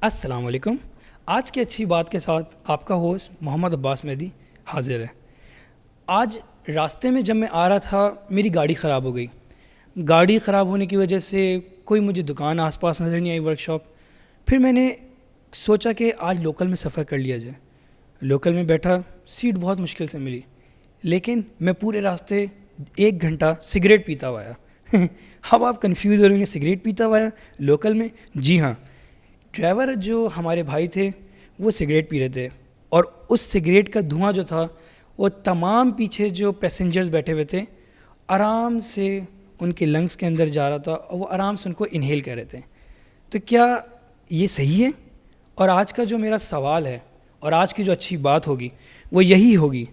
السلام علیکم. آج کی اچھی بات کے ساتھ آپ کا ہوسٹ محمد عباس مہدی حاضر ہے. آج راستے میں جب میں آ رہا تھا میری گاڑی خراب ہو گئی. گاڑی خراب ہونے کی وجہ سے کوئی مجھے دکان آس پاس نظر نہیں آئی, ورک شاپ. پھر میں نے سوچا کہ آج لوکل میں سفر کر لیا جائے. لوکل میں بیٹھا, سیٹ بہت مشکل سے ملی, لیکن میں پورے راستے 1 گھنٹہ سگریٹ پیتا ہوا آیا. اب آپ کنفیوز ہو رہے ہیں کہ سگریٹ پیتا ہوا آیا لوکل میں؟ جی ہاں, ڈرائیور جو ہمارے بھائی تھے وہ سگریٹ پی رہے تھے, اور اس سگریٹ کا دھواں جو تھا وہ تمام پیچھے جو پیسنجرز بیٹھے ہوئے تھے آرام سے ان کے لنگس کے اندر جا رہا تھا, اور وہ آرام سے ان کو انہیل کر رہے تھے. تو کیا یہ صحیح ہے؟ اور آج کا جو میرا سوال ہے اور آج کی جو اچھی بات ہوگی وہ یہی ہوگی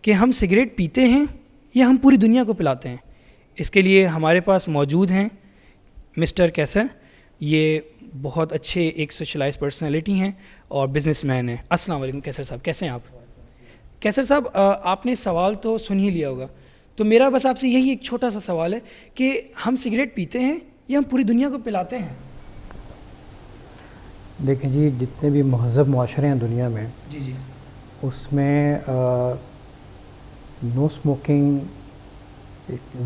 کہ ہم سگریٹ پیتے ہیں یا ہم پوری دنیا کو پلاتے ہیں. اس کے لیے ہمارے پاس موجود ہیں مسٹر کیسر. یہ بہت اچھے ایک سوشلائز پرسنالٹی ہیں اور بزنس مین ہیں. السلام علیکم کیسر صاحب, کیسے ہیں آپ؟ کیسر صاحب, آپ نے سوال تو سن ہی لیا ہوگا, تو میرا بس آپ سے یہی ایک چھوٹا سا سوال ہے کہ ہم سگریٹ پیتے ہیں یا ہم پوری دنیا کو پلاتے ہیں؟ دیکھیں جی, جتنے بھی مہذب معاشرے ہیں دنیا میں, جی اس میں نو اسموکنگ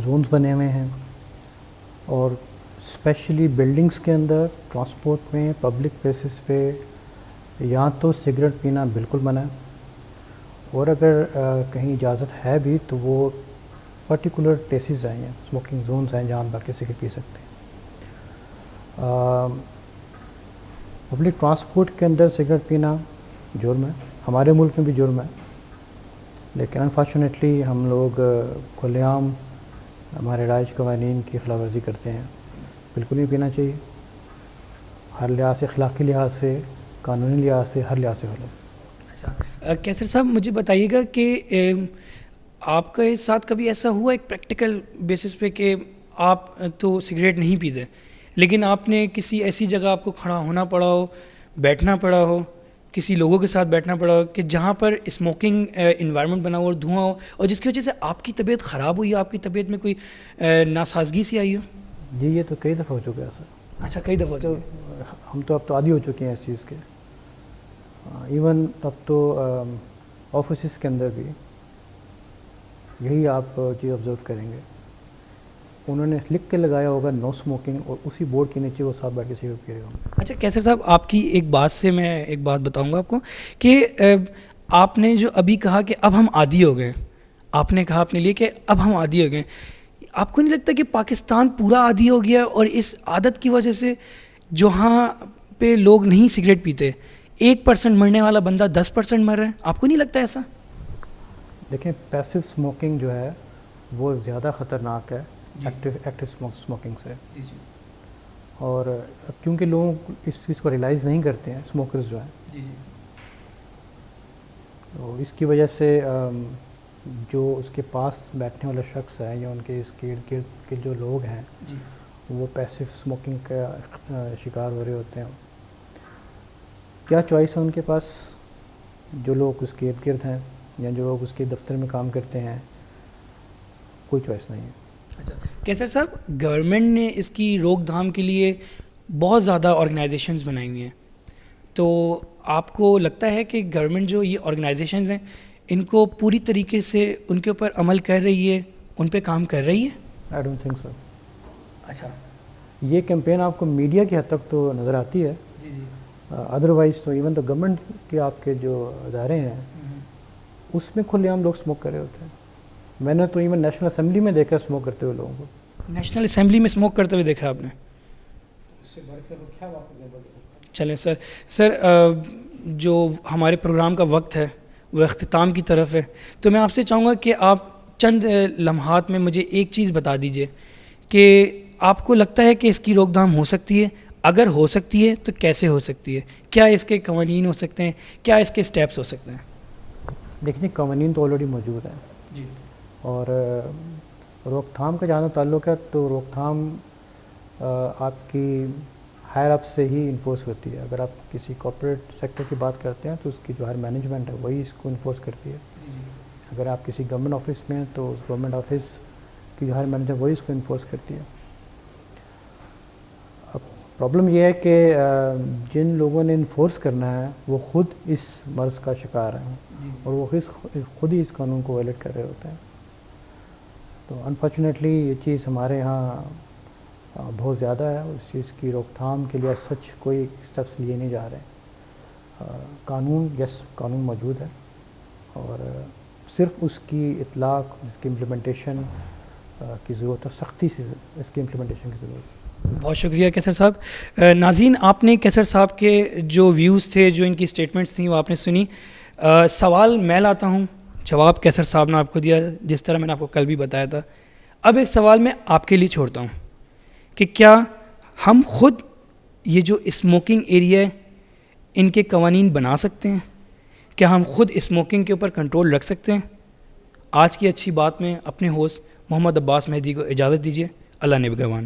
زونز بنے ہوئے ہیں, اور اسپیشلی بلڈنگز کے اندر, ٹرانسپورٹ میں, پبلک پلیسز پہ یا تو سگریٹ پینا بالکل منع ہے, اور اگر کہیں اجازت ہے بھی تو وہ پرٹیکولر پلیسز ہیں, اسموکنگ زونز ہیں جہاں باقی سگریٹ پی سکتے ہیں. پبلک ٹرانسپورٹ کے اندر سگریٹ پینا جرم ہے, ہمارے ملک میں بھی جرم ہے, لیکن انفارچونیٹلی ہم لوگ کھلے عام ہمارے رائج قوانین کی خلاف ورزی کرتے ہیں. بالکل نہیں پینا چاہیے, ہر لحاظ سے, اخلاقی لحاظ سے, قانونی لحاظ سے, ہر لحاظ سے غلط. اچھا کیسر صاحب, مجھے بتائیے گا کہ آپ کے ساتھ کبھی ایسا ہوا ایک پریکٹیکل بیسس پہ کہ آپ تو سگریٹ نہیں پیتے, لیکن آپ نے کسی ایسی جگہ آپ کو کھڑا ہونا پڑا ہو, بیٹھنا پڑا ہو, کسی لوگوں کے ساتھ بیٹھنا پڑا ہو کہ جہاں پر اسموکنگ انوائرمنٹ بنا ہو اور دھواں ہو, اور جس کی وجہ سے آپ کی طبیعت خراب ہوئی, آپ کی طبیعت میں کوئی ناسازگی سی آئی ہو؟ جی, یہ تو کئی دفعہ ہو چکا ہے سر. اچھا, کئی دفعہ تو ہم تو اب تو عادی ہو چکے ہیں اس چیز کے. ایون اب تو آفیسز کے اندر بھی یہی آپ چیز آبزرو کریں گے, انہوں نے لکھ کے لگایا ہوگا نو اسموکنگ, اور اسی بورڈ کے نیچے وہ صاحب بیٹھ کے سگریٹ پی رہے ہوں گے. اچھا کیسر صاحب, آپ کی ایک بات سے میں ایک بات بتاؤں گا آپ کو کہ آپ نے جو ابھی کہا کہ اب ہم عادی ہو گئے, آپ نے کہا اپنے لیے کہ اب ہم عادی ہو گئے. آپ کو نہیں لگتا کہ پاکستان پورا عادی ہو گیا, اور اس عادت کی وجہ سے جہاں پہ لوگ نہیں سگریٹ پیتے 1% مرنے والا بندہ 10% مر رہا ہے؟ آپ کو نہیں لگتا ایسا؟ دیکھیں, پیسو اسموکنگ جو ہے وہ زیادہ خطرناک ہے ایکٹیو اسموکنگ سے, اور کیونکہ لوگ اس چیز کو ریلائز نہیں کرتے ہیں, اسموکرز جو ہیں, تو اس کی وجہ سے جو اس کے پاس بیٹھنے والا شخص ہے یا ان کے اس گرد گرد کے جو لوگ ہیں وہ پیسو اسموکنگ کا شکار ہو رہے ہوتے ہیں. کیا چوائس ہے ان کے پاس؟ جو لوگ اس کے ارد گرد ہیں یا جو لوگ اس کے دفتر میں کام کرتے ہیں, کوئی چوائس نہیں ہے. اچھا کیسر صاحب, گورنمنٹ نے اس کی روک تھام کے لیے بہت زیادہ آرگنائزیشنز بنائی ہوئی ہیں, تو آپ کو لگتا ہے کہ گورنمنٹ جو یہ آرگنائزیشنز ہیں ان کو پوری طریقے سے ان کے اوپر عمل کر رہی ہے, ان پہ کام کر رہی ہے؟ I don't think so. اچھا, یہ کیمپین آپ کو میڈیا کی حد تک تو نظر آتی ہے, ادروائز تو ایون تو گورنمنٹ کے آپ کے جو ادارے ہیں اس میں کھلے عام لوگ اسموک کر رہے ہوتے ہیں. میں نے تو ایون نیشنل اسمبلی میں دیکھا اسموک کرتے ہوئے لوگوں کو. نیشنل اسمبلی میں اسموک کرتے ہوئے دیکھا آپ نے؟ چلیں سر, جو ہمارے پروگرام کا وقت ہے وہ اختتام کی طرف ہے, تو میں آپ سے چاہوں گا کہ آپ چند لمحات میں مجھے ایک چیز بتا دیجئے کہ آپ کو لگتا ہے کہ اس کی روک تھام ہو سکتی ہے؟ اگر ہو سکتی ہے تو کیسے ہو سکتی ہے؟ کیا اس کے قوانین ہو سکتے ہیں؟ کیا اس کے اسٹیپس ہو سکتے ہیں؟ دیکھیں, قوانین تو آلریڈی موجود ہیں جی, اور روک تھام کا جہاں تعلق ہے تو روک تھام آپ کی ہائر اپ سے ہی انفورس ہوتی ہے. اگر آپ کسی کارپوریٹ سیکٹر کی بات کرتے ہیں تو اس کی جو ہائر مینجمنٹ ہے وہی اس کو انفورس کرتی ہے. اگر آپ کسی گورنمنٹ آفس میں ہیں تو اس گورنمنٹ آفس کی جو ہائر مینیجر وہی اس کو انفورس کرتی ہے. اب پرابلم یہ ہے کہ جن لوگوں نے انفورس کرنا ہے وہ خود اس مرض کا شکار ہیں اور وہ خود ہی اس قانون کو وائلیٹ کر رہے ہوتے ہیں. تو انفارچونیٹلی یہ چیز ہمارے ہاں بہت زیادہ ہے. اس چیز کی روک تھام کے لیے سچ کوئی اسٹیپس لیے نہیں جا رہے. قانون موجود ہے اور صرف اس کی اطلاق، اس کی امپلیمنٹیشن کی ضرورت ہے، سختی سے اس کی امپلیمنٹیشن کی ضرورت ہے. بہت شکریہ کیسر صاحب. ناظرین، آپ نے کیسر صاحب کے جو ویوز تھے، جو ان کی اسٹیٹمنٹس تھیں، وہ آپ نے سنی. سوال میں لاتا ہوں، جواب کیسر صاحب نے آپ کو دیا، جس طرح میں نے آپ کو کل بھی بتایا تھا. اب ایک سوال میں آپ کے لیے چھوڑتا ہوں کہ کیا ہم خود یہ جو اسموکنگ ایریا ہے ان کے قوانین بنا سکتے ہیں؟ کیا ہم خود اسموکنگ کے اوپر کنٹرول رکھ سکتے ہیں؟ آج کی اچھی بات میں اپنے ہوسٹ محمد عباس مہدی کو اجازت دیجیے. اللہ نگہبان.